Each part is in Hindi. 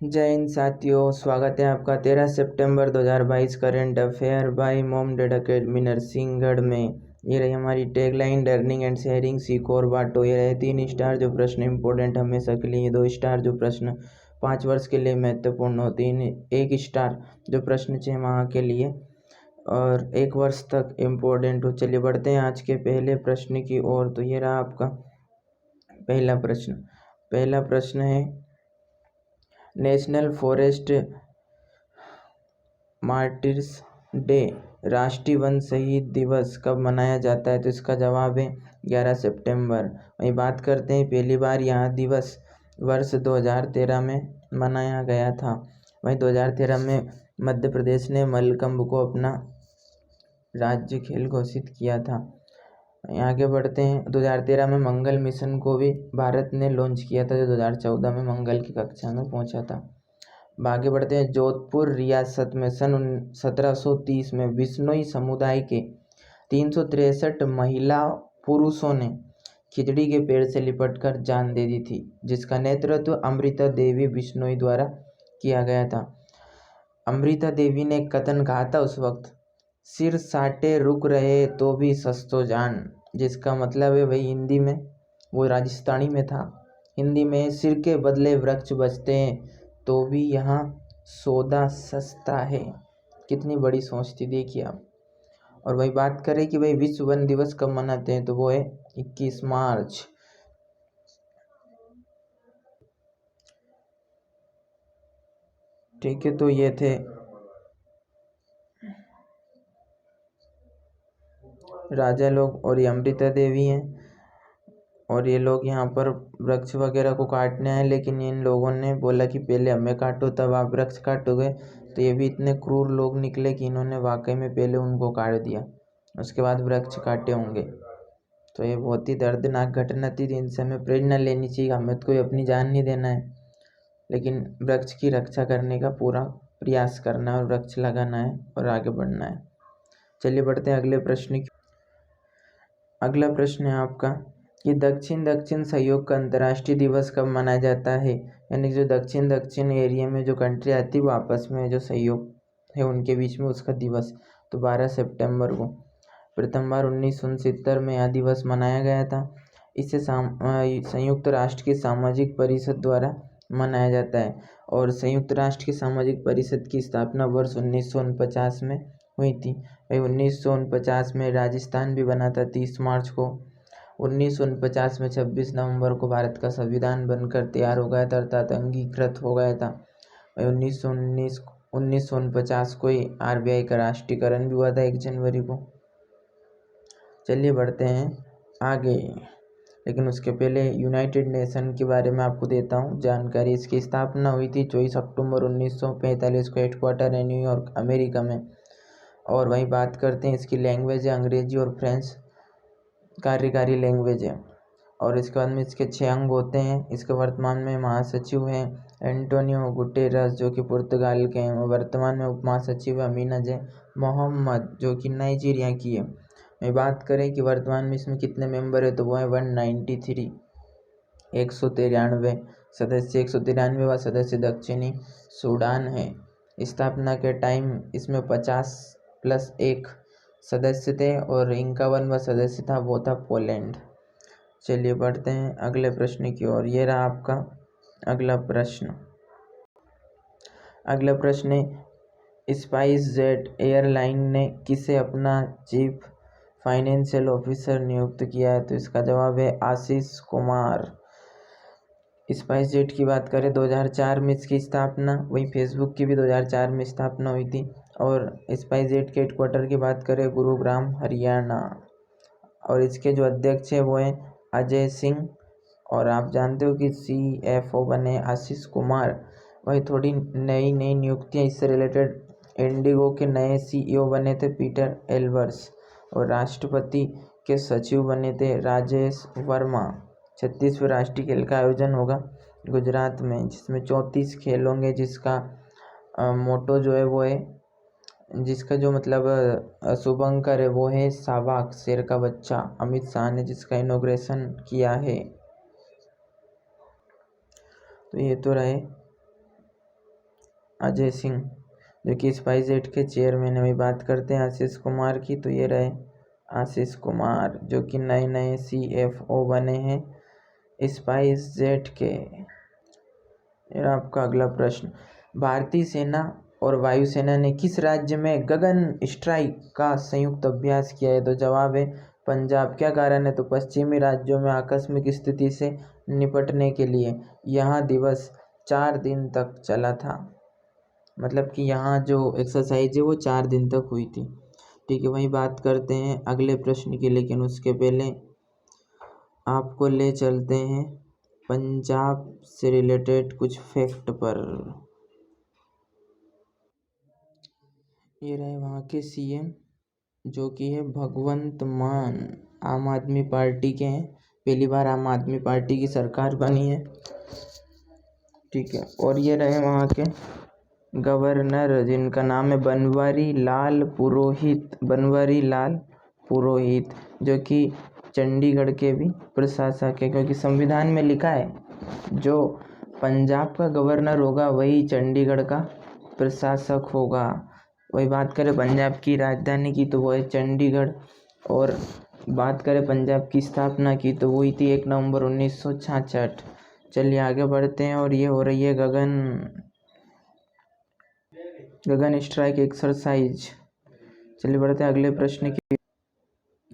जय हिंद साथियों, स्वागत है आपका 13 सितंबर 2022 current affair by mom dad academy Narsinghgarh में। ये रही हमारी टैगलाइन, लर्निंग एंड शेयरिंग, सीखो और बांटो। ये रहे 3 स्टार जो प्रश्न इंपॉर्टेंट हमेशा के लिए, 2 स्टार जो प्रश्न 5 वर्ष के लिए महत्वपूर्ण होते हैं, 1 स्टार जो प्रश्न 6 माह के लिए और 1 वर्ष तक इम्पोर्टेंट हो। चलिए बढ़ते हैं आज के पहले प्रश्न की ओर। तो ये रहा आपका पहला प्रश्न है, नेशनल फॉरेस्ट मार्टिर्स डे, राष्ट्रीय वन शहीद दिवस कब मनाया जाता है? तो इसका जवाब है 11 सितंबर। वही बात करते हैं, पहली बार यह दिवस वर्ष 2013 में मनाया गया था। वही 2013 में मध्य प्रदेश ने मल्लखंब को अपना राज्य खेल घोषित किया था। आगे बढ़ते हैं, 2013 में मंगल मिशन को भी भारत ने लॉन्च किया था, जो 2014 में मंगल की कक्षा में पहुंचा था। आगे बढ़ते हैं, जोधपुर रियासत में सन 1730 में बिश्नोई समुदाय के 363 महिला पुरुषों ने खिचड़ी के पेड़ से लिपटकर जान दे दी थी, जिसका नेतृत्व अमृता देवी बिश्नोई द्वारा किया गया था। अमृता देवी ने कथन कहा था उस वक्त, सिर साटे रुक रहे तो भी सस्तो जान, जिसका मतलब है भाई हिंदी में, वो राजस्थानी में था, हिंदी में सिर के बदले वृक्ष बचते हैं तो भी यहाँ सौदा सस्ता है। कितनी बड़ी सोच थी, देखिए आप। और वही बात करें कि भाई विश्व वन दिवस कब मनाते हैं, तो वो है 21 मार्च। ठीक है, तो ये थे राजा लोग और ये अमृता देवी हैं, और ये लोग यहाँ पर वृक्ष वगैरह को काटने आए, लेकिन इन लोगों ने बोला कि पहले हमें काटो तब आप वृक्ष काटोगे। तो ये भी इतने क्रूर लोग निकले कि इन्होंने वाकई में पहले उनको काट दिया, उसके बाद वृक्ष काटे होंगे। तो ये बहुत ही दर्दनाक घटना थी, इनसे हमें प्रेरणा लेनी चाहिए। हमें तो कोई अपनी जान नहीं देना है, लेकिन वृक्ष की रक्षा करने का पूरा प्रयास करना है और वृक्ष लगाना है और आगे बढ़ना है। चलिए बढ़ते हैं अगले प्रश्न की। अगला प्रश्न है आपका कि दक्षिण सहयोग का अंतर्राष्ट्रीय दिवस कब मनाया जाता है? यानी जो दक्षिण एरिया में जो कंट्री आती है वो आपस में जो सहयोग है उनके बीच में, उसका दिवस। तो 12 सितंबर को प्रथम बार 1969 में यह दिवस मनाया गया था। इसे संयुक्त राष्ट्र की सामाजिक परिषद द्वारा मनाया जाता है, और संयुक्त राष्ट्र की सामाजिक परिषद की स्थापना वर्ष 1949 में हुई थी। भाई 1949 में राजस्थान भी बना था 30 मार्च को। 1949 में 26 नवंबर को भारत का संविधान बनकर तैयार हो गया था, अर्थात अंगीकृत हो गया था। भाई 1949 को ही RBI का राष्ट्रीयकरण भी हुआ था 1 जनवरी को। चलिए बढ़ते हैं आगे, लेकिन उसके पहले यूनाइटेड नेशन के बारे में आपको देता हूँ जानकारी। इसकी स्थापना हुई थी 24 अक्टूबर 1945 को, हेडक्वार्टर है न्यूयॉर्क अमेरिका में। और वहीं बात करते हैं, इसकी लैंग्वेज है अंग्रेजी और फ्रेंच कार्यकारी लैंग्वेज है। और इसके बाद में इसके 6 अंग होते हैं। इसके वर्तमान में महासचिव हैं एंटोनियो गुटेरस, जो कि पुर्तगाल के हैं। वर्तमान में उप महासचिव अमीना जे मोहम्मद, जो कि नाइजीरिया की है। मैं बात करें कि वर्तमान में इसमें कितने मेंबर है, तो वो है 193, 193 सदस्य। 193वां सदस्य दक्षिणी सूडान है। स्थापना के टाइम इसमें 50+1 सदस्य थे, और 51वां सदस्य था, वो था पोलैंड। चलिए बढ़ते हैं अगले प्रश्न की ओर। ये रहा आपका अगला प्रश्न। अगला प्रश्न है, स्पाइस जेट एयरलाइन ने किसे अपना चीफ फाइनेंशियल ऑफिसर नियुक्त किया है? तो इसका जवाब है आशीष कुमार। स्पाइस जेट की बात करें 2004 में इसकी स्थापना, वही फेसबुक की भी 2004 में स्थापना हुई थी। और स्पाइस जेट के हेडक्वार्टर की बात करें गुरुग्राम हरियाणा, और इसके जो अध्यक्ष है वो हैं अजय सिंह। और आप जानते हो कि CFO बने आशीष कुमार। वही थोड़ी नई नियुक्तियां इससे रिलेटेड, इंडिगो के नए CEO बने थे पीटर एल्बर्स, और राष्ट्रपति के सचिव बने थे राजेश वर्मा। 36वें राष्ट्रीय खेल का आयोजन होगा गुजरात में, जिसमें 34 खेल होंगे, जिसका मोटो जो है वो है, जिसका जो मतलब शुभंकर है वो है सावाक, शेर का बच्चा। अमित शाह ने जिसका इनॉग्रेशन किया है। तो ये तो रहे अजय सिंह, जो कि स्पाइसजेट के चेयरमैन है। वही बात करते हैं आशीष कुमार की, तो ये रहे आशीष कुमार, जो कि नए नए CFO बने हैं स्पाइसजेट के। ये आपका अगला प्रश्न, भारतीय सेना और वायुसेना ने किस राज्य में गगन स्ट्राइक का संयुक्त अभ्यास किया है? तो जवाब है पंजाब। क्या कारण है? तो पश्चिमी राज्यों में आकस्मिक स्थिति से निपटने के लिए यह दिवस 4 दिन तक चला था। मतलब कि यहाँ जो एक्सरसाइज है वो 4 दिन तक हुई थी। ठीक है, वही बात करते हैं अगले प्रश्न की, लेकिन उसके पहले आपको ले चलते हैं पंजाब से रिलेटेड कुछ फैक्ट पर। ये रहे वहाँ के CM, जो कि है भगवंत मान, आम आदमी पार्टी के हैं। पहली बार आम आदमी पार्टी की सरकार बनी है। ठीक है, और ये रहे वहाँ के गवर्नर, जिनका नाम है बनवारी लाल पुरोहित, जो कि चंडीगढ़ के भी प्रशासक है, क्योंकि संविधान में लिखा है जो पंजाब का गवर्नर होगा वही चंडीगढ़ का प्रशासक होगा। वही बात करें पंजाब की राजधानी की, तो वो है चंडीगढ़। और बात करें पंजाब की स्थापना की, तो हुई थी 1 नवंबर 1966। चलिए आगे बढ़ते हैं, और ये हो रही है गगन स्ट्राइक एक्सरसाइज। चलिए बढ़ते हैं अगले प्रश्न की।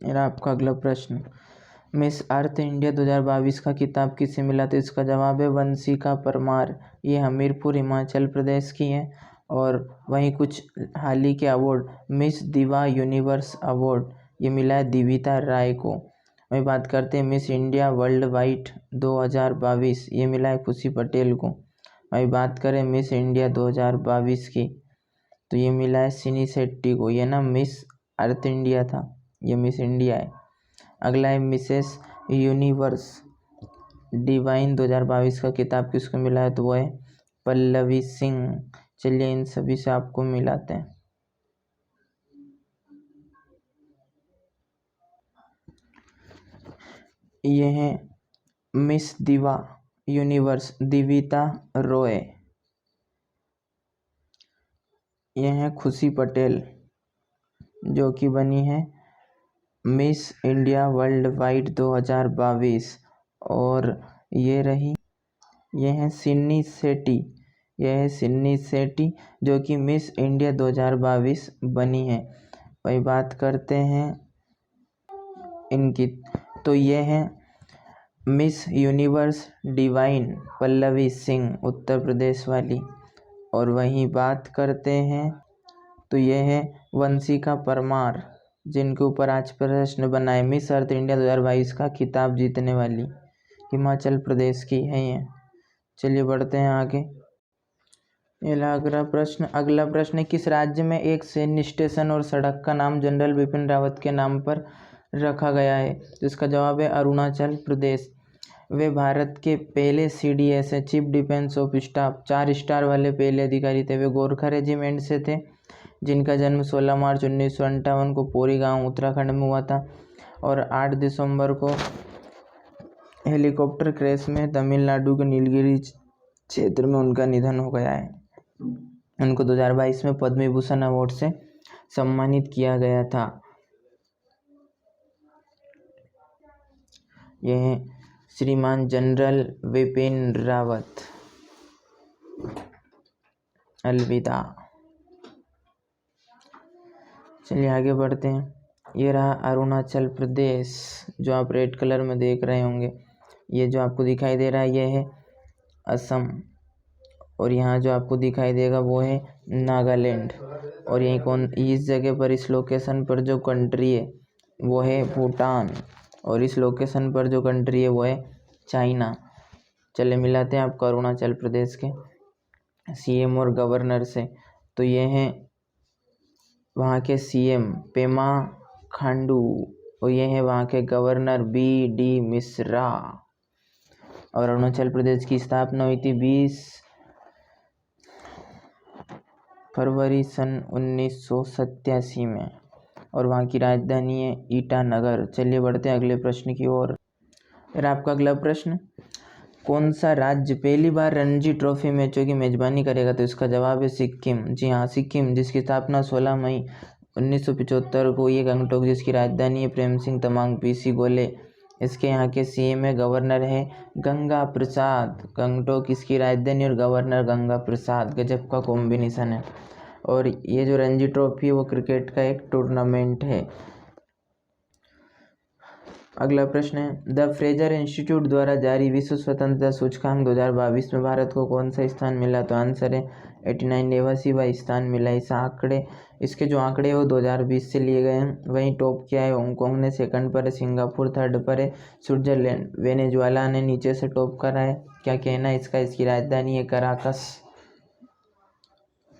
मेरा आपका अगला प्रश्न, मिस अर्थ इंडिया 2022 का खिताब किसे मिला? तो इसका जवाब है वंशिका परमार। ये हमीरपुर हिमाचल प्रदेश की है। और वहीं कुछ हाल ही के अवार्ड, मिस दिवा यूनिवर्स अवार्ड ये मिला है दिविता राय को। वही बात करते हैं मिस इंडिया वर्ल्ड वाइड 2022, ये मिला है खुशी पटेल को। वही बात करें मिस इंडिया 2022 की, तो ये मिला है सिनी शेट्टी को। ये ना मिस अर्थ इंडिया था, ये मिस इंडिया है। अगला है मिसेस यूनिवर्स डिवाइन 2022 का किताब किसको मिला है? तो वो है पल्लवी सिंह। चलिए इन सभी से आपको मिलाते हैं। ये है मिस दिवा यूनिवर्स दिविता रॉय। ये है खुशी पटेल, जो कि बनी है मिस इंडिया वर्ल्ड वाइड 2022। और ये रही, ये है सिन्नी सेठी, यह है सिन्नी सेठी, जो कि मिस इंडिया 2022 बनी है। वही बात करते हैं इनकी, तो ये है Miss Universe divine Pallavi Singh Uttar Pradesh वाली। और वहीं बात करते हैं, तो ये है वंशिका परमार, जिनके ऊपर आज प्रश्न बना है, मिस अर्थ इंडिया 2022 का खिताब जीतने वाली हिमाचल प्रदेश की है ये। चलिए बढ़ते हैं आगे। अगला प्रश्न किस राज्य में एक सैन्य स्टेशन और सड़क का नाम जनरल बिपिन रावत के नाम पर रखा गया है? तो इसका जवाब है अरुणाचल प्रदेश। वे भारत के पहले CDS है, chief defence of staff, 4 star वाले पहले अधिकारी थे। वे गोरखा रेजिमेंट से थे, जिनका जन्म 16 मार्च 1958 को पोरी गांव उत्तराखंड में हुआ था। और 8 दिसंबर को हेलीकॉप्टर क्रैश में तमिलनाडु के नीलगिरी क्षेत्र में उनका निधन हो गया है। उनको 2022 में पद्म विभूषण अवार्ड से सम्मानित किया गया था। यह है श्रीमान जनरल विपिन रावत। अलविदा। चलिए आगे बढ़ते हैं। ये रहा अरुणाचल प्रदेश, जो आप रेड कलर में देख रहे होंगे। ये जो आपको दिखाई दे रहा है ये है असम, और यहाँ जो आपको दिखाई देगा वो है नागालैंड। और यहीं इस जगह पर, इस लोकेशन पर जो कंट्री है वो है भूटान, और इस लोकेशन पर जो कंट्री है वो है चाइना। चले मिलाते हैं आपको अरुणाचल प्रदेश के CM और गवर्नर से। तो ये हैं वहाँ के CM पेमा खांडू, और ये है वहाँ के गवर्नर BD मिश्रा। और अरुणाचल प्रदेश की स्थापना हुई थी 20 फरवरी सन 1987 में, और वहाँ की राजधानी है ईटानगर। चलिए बढ़ते हैं अगले प्रश्न की ओर। फिर आपका अगला प्रश्न, कौन सा राज्य पहली बार रणजी ट्रॉफी मैचों की मेजबानी करेगा? तो इसका जवाब है सिक्किम। जी हाँ, सिक्किम, जिसकी स्थापना 16 मई 1975 को ये गंगटोक, जिसकी राजधानी है प्रेम सिंह तमांग पीसी गोले। इसके यहाँ के सीएम है, गवर्नर है गंगा प्रसाद। गंगटोक इसकी राजधानी और गवर्नर गंगा प्रसाद, गजब का कॉम्बिनेशन है। और ये जो रणजी ट्रॉफी है वो क्रिकेट का एक टूर्नामेंट है। अगला प्रश्न है, द फ्रेजर इंस्टीट्यूट द्वारा जारी विश्व स्वतंत्रता सूचकांक 2022 में भारत को कौन सा स्थान मिला? तो आंसर है 89वां स्थान मिला। इसके जो आंकड़े हैं वो 2020 से लिए गए हैं। वहीं टॉप किया है हांगकांग ने, सेकंड पर है सिंगापुर, थर्ड पर है स्विट्जरलैंड। वेनेजुएला ने नीचे से टॉप करा है। क्या कहना है इसका? इसकी राजधानी है कराकस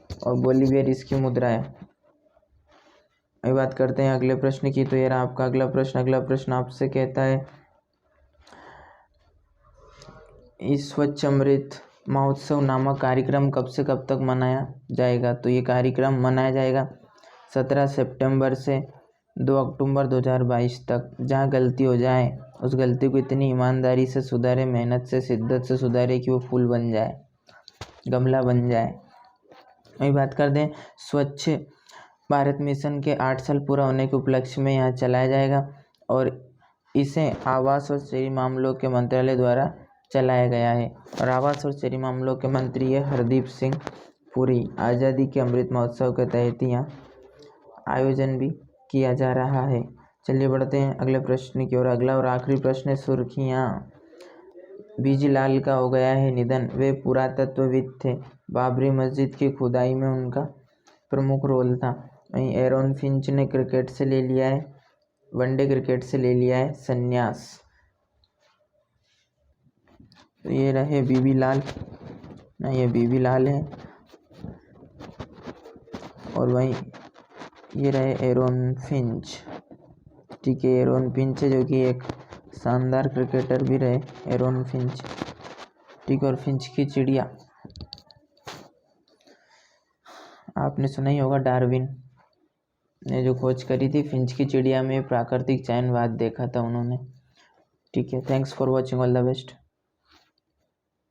और बोलीवियर इसकी मुद्रा है। अभी बात करते हैं अगले प्रश्न की। तो ये रहा आपका अगला प्रश्न। अगला प्रश्न आपसे कहता है, इस स्वच्छ अमृत महोत्सव नामक कार्यक्रम कब से कब तक मनाया जाएगा? तो ये कार्यक्रम मनाया जाएगा 17 सितंबर से 2 अक्टूबर 2022 तक। जहाँ गलती हो जाए उस गलती को इतनी ईमानदारी से सुधारे, मेहनत से, शिद्दत से सुधारे कि वो फूल बन जाए, गमला बन जाए। अभी बात कर दें स्वच्छ भारत मिशन के 8 साल पूरा होने के उपलक्ष्य में यहाँ चलाया जाएगा और इसे आवास और शहरी मामलों के मंत्रालय द्वारा चलाया गया है। और आवास और शहरी मामलों के मंत्री है हरदीप सिंह पुरी। आज़ादी के अमृत महोत्सव के तहत यहाँ आयोजन भी किया जा रहा है। चलिए बढ़ते हैं अगले प्रश्न की ओर। अगला और आखिरी प्रश्न है, सुर्खियाँ। बीजीलाल का हो गया है निधन। वे पुरातत्वविद थे। बाबरी मस्जिद की खुदाई में उनका प्रमुख रोल था। वहीं एरोन फिंच ने क्रिकेट से ले लिया है, वनडे क्रिकेट से ले लिया है संन्यास। तो ये रहे बीबी लाल, ना ये बीबी लाल है, और वहीं ये रहे एरोन फिंच। ठीक है, एरोन फिंच है जो कि एक शानदार क्रिकेटर भी रहे एरोन फिंच। ठीक, और फिंच की चिड़िया आपने सुना ही होगा, डार्विन ने जो खोज करी थी फिंच की चिड़िया में प्राकृतिक चयनवाद देखा था उन्होंने। ठीक है, thanks for watching, all the best.